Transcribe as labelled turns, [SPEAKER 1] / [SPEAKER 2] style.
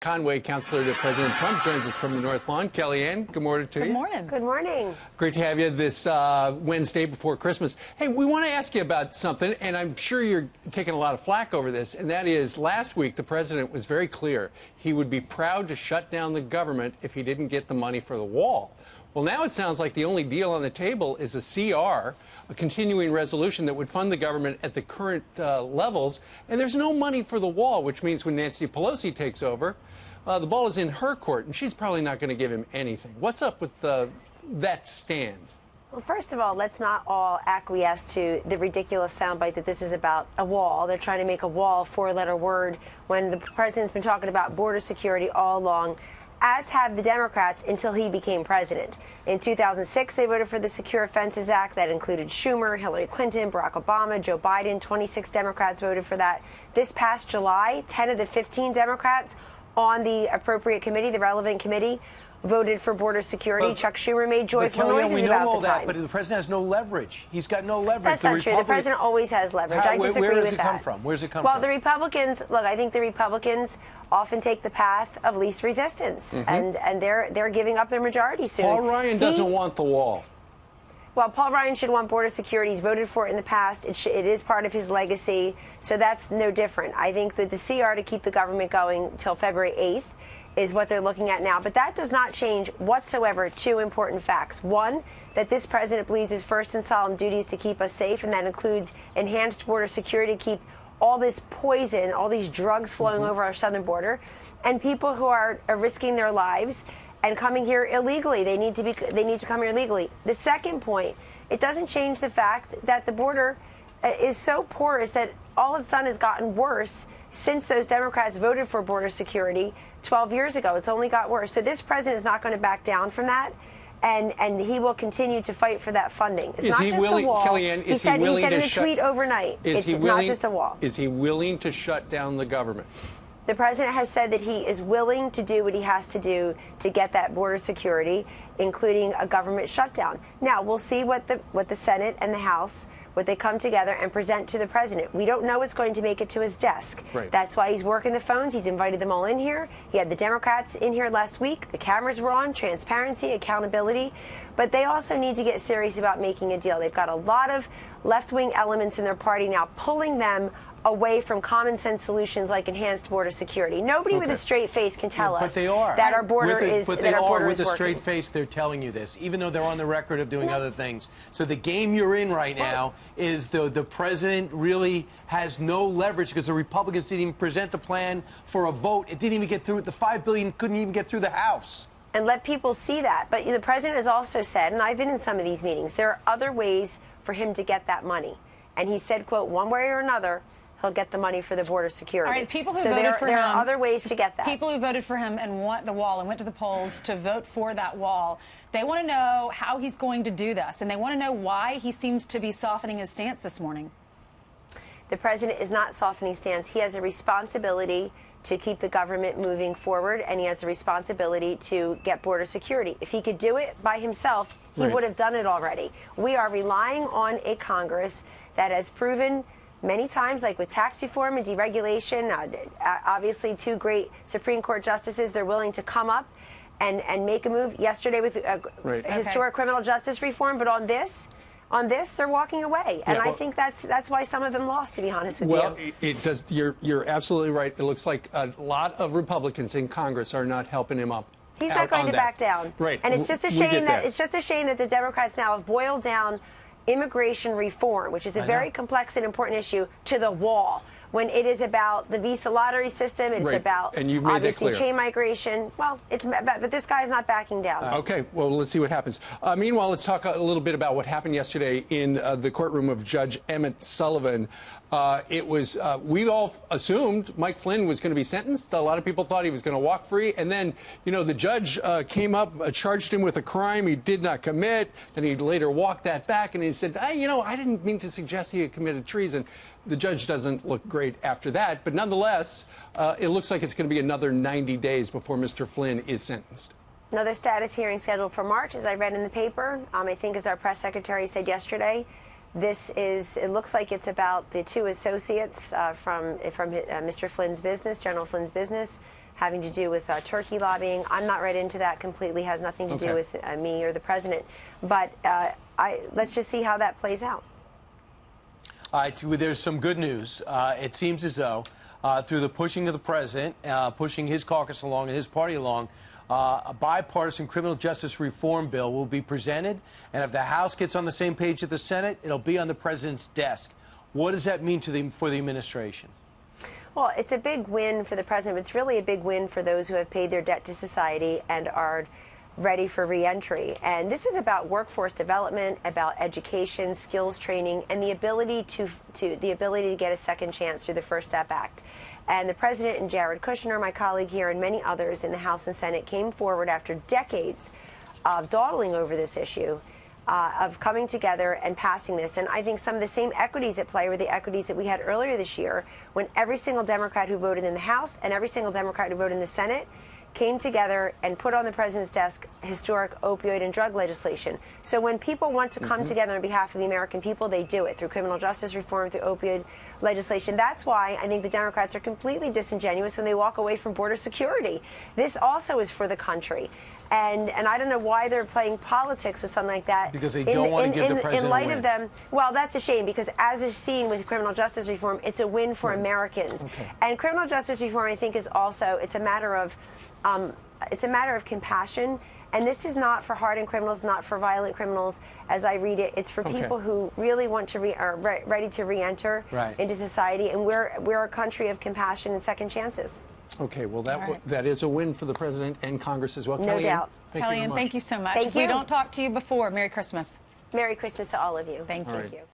[SPEAKER 1] Conway, counselor to President Trump, joins us from the North Lawn. Kellyanne, good morning to you.
[SPEAKER 2] Good morning.
[SPEAKER 3] Good morning.
[SPEAKER 1] Great to have you this Wednesday before Christmas. Hey, we want to ask you about something, and I'm sure you're taking a lot of flack over this, and that is last week the president was very clear. He would be proud to shut down the government if he didn't get the money for the wall. Well, now it sounds like the only deal on the table is a CR, a continuing resolution that would fund the government at the current levels, and there's no money for the wall, which means when Nancy Pelosi takes over, the ball is in her court, and she's probably not going to give him anything. What's up with that stand?
[SPEAKER 3] Well, first of all, let's not all acquiesce to the ridiculous soundbite that this is about a wall. They're trying to make a wall, four-letter word, when the president's been talking about border security all along, as have the Democrats until he became president. In 2006, they voted for the Secure Fences Act. That included Schumer, Hillary Clinton, Barack Obama, Joe Biden. 26 Democrats voted for that. This past July, 10 of the 15 Democrats on the appropriate committee, the relevant committee, voted for border security. Chuck Schumer made joyful noises about the time.
[SPEAKER 4] But the president has no leverage. He's got no leverage.
[SPEAKER 3] That's not true. The president always has leverage. I disagree with that.
[SPEAKER 4] Where does it come from? Where does it come from?
[SPEAKER 3] Well, the Republicans, look, I think the Republicans often take the path of least resistance, and they're giving up their majority soon.
[SPEAKER 1] Paul Ryan doesn't want the wall.
[SPEAKER 3] Well, Paul Ryan should want border security. He's voted for it in the past. It is part of his legacy, so that's no different. I think that the CR to keep the government going until February 8th is what they're looking at now. But that does not change whatsoever two important facts. One, that this president believes his first and solemn duty is to keep us safe, and that includes enhanced border security to keep all this poison, all these drugs flowing over our southern border, and people who are risking their lives and coming here illegally. They need to come here illegally. The second point, it doesn't change the fact that the border is so porous that all it's done has gotten worse since those Democrats voted for border security 12 years ago. It's only got worse. So this president is not going to back down from that, and he will continue to fight for that funding. It's not just a wall.
[SPEAKER 1] Kellyanne,
[SPEAKER 3] he said in a tweet overnight, it's not just a wall.
[SPEAKER 1] Is he willing to shut down the government?
[SPEAKER 3] The president has said that he is willing to do what he has to do to get that border security, including a government shutdown. Now, we'll see what the Senate and the House, what they come together and present to the president. We don't know what's going to make it to his desk.
[SPEAKER 1] Right.
[SPEAKER 3] That's why he's working the phones. He's invited them all in here. He had the Democrats in here last week. The cameras were on, transparency, accountability. But they also need to get serious about making a deal. They've got a lot of left-wing elements in their party now pulling them away from common sense solutions like enhanced border security. Nobody with a straight face can tell us that our border is
[SPEAKER 4] working. But they are with a straight face. They're telling you this, even though they're on the record of doing other things. So the game you're in right now is the president really has no leverage because the Republicans didn't even present a plan for a vote. It didn't even get through. The $5 billion couldn't even get through the House.
[SPEAKER 3] And let people see that. But the president has also said, and I've been in some of these meetings, there are other ways for him to get that money. And he said, quote, one way or another, he'll get the money for the border security.
[SPEAKER 2] All right, people who voted for him.
[SPEAKER 3] There are other ways to get that.
[SPEAKER 2] People who voted for him and want the wall and went to the polls to vote for that wall, they want to know how he's going to do this, and they want to know why he seems to be softening his stance this morning.
[SPEAKER 3] The president is not softening stance. He has a responsibility to keep the government moving forward, and he has a responsibility to get border security. If he could do it by himself, he would have done it already. We are relying on a Congress that has proven many times, like with tax reform and deregulation, obviously two great Supreme Court justices, they're willing to come up and make a move. Yesterday with historic criminal justice reform, but on this, they're walking away, and I think that's why some of them lost. To be honest with you,
[SPEAKER 1] well, it does. You're absolutely right. It looks like a lot of Republicans in Congress are not helping him up.
[SPEAKER 3] He's not going to back down,
[SPEAKER 1] right?
[SPEAKER 3] And it's just a shame that the Democrats now have boiled down immigration reform, which is a very complex and important issue, to the wall, when it is about the visa lottery system. It's about obviously chain migration. Well, but this guy's not backing down.
[SPEAKER 1] Okay, well, let's see what happens. Meanwhile, let's talk a little bit about what happened yesterday in the courtroom of Judge Emmett Sullivan. We all assumed Mike Flynn was going to be sentenced. A lot of people thought he was going to walk free. And then, the judge came up, charged him with a crime he did not commit. Then he later walked that back, and he said, I didn't mean to suggest he had committed treason. The judge doesn't look great after that. But nonetheless, it looks like it's going to be another 90 days before Mr. Flynn is sentenced.
[SPEAKER 3] Another status hearing scheduled for March, as I read in the paper. I think, as our press secretary said yesterday, it looks like it's about the two associates from Mr. Flynn's business, General Flynn's business, having to do with Turkey lobbying. I'm not read into that completely. Has nothing to do with me or the president. But let's just see how that plays out.
[SPEAKER 4] All right, there's some good news. It seems as though through the pushing of the president, pushing his caucus along and his party along, a bipartisan criminal justice reform bill will be presented, and if the House gets on the same page as the Senate, it'll be on the president's desk. What does that mean for the administration?
[SPEAKER 3] Well, it's a big win for the president, but it's really a big win for those who have paid their debt to society and are ready for reentry. And this is about workforce development, about education, skills training, and the ability to get a second chance through the First Step Act. And the president and Jared Kushner, my colleague here, and many others in the House and Senate came forward after decades of dawdling over this issue, of coming together and passing this. And I think some of the same equities at play were the equities that we had earlier this year, when every single Democrat who voted in the House and every single Democrat who voted in the Senate came together and put on the president's desk historic opioid and drug legislation. So when people want to come together on behalf of the American people, they do it through criminal justice reform, through opioid legislation. That's why I think the Democrats are completely disingenuous when they walk away from border security. This also is for the country. And I don't know why they're playing politics with something like that.
[SPEAKER 4] Because they don't want to give the president
[SPEAKER 3] in light
[SPEAKER 4] a win.
[SPEAKER 3] of them. Well, that's a shame, because as is seen with criminal justice reform, it's a win for Americans. And criminal justice reform, I think, is also, it's a matter of compassion. And this is not for hardened criminals, not for violent criminals, as I read it. It's for people who really want to are ready to re-enter into society. And we're a country of compassion and second chances.
[SPEAKER 1] Okay, well, that is a win for the president and Congress as well.
[SPEAKER 3] No doubt.
[SPEAKER 2] Kellyanne, thank you so much.
[SPEAKER 3] Thank
[SPEAKER 2] If we
[SPEAKER 3] you.
[SPEAKER 2] don't talk to you before, Merry Christmas.
[SPEAKER 3] Merry Christmas to all of you.
[SPEAKER 2] Thank you.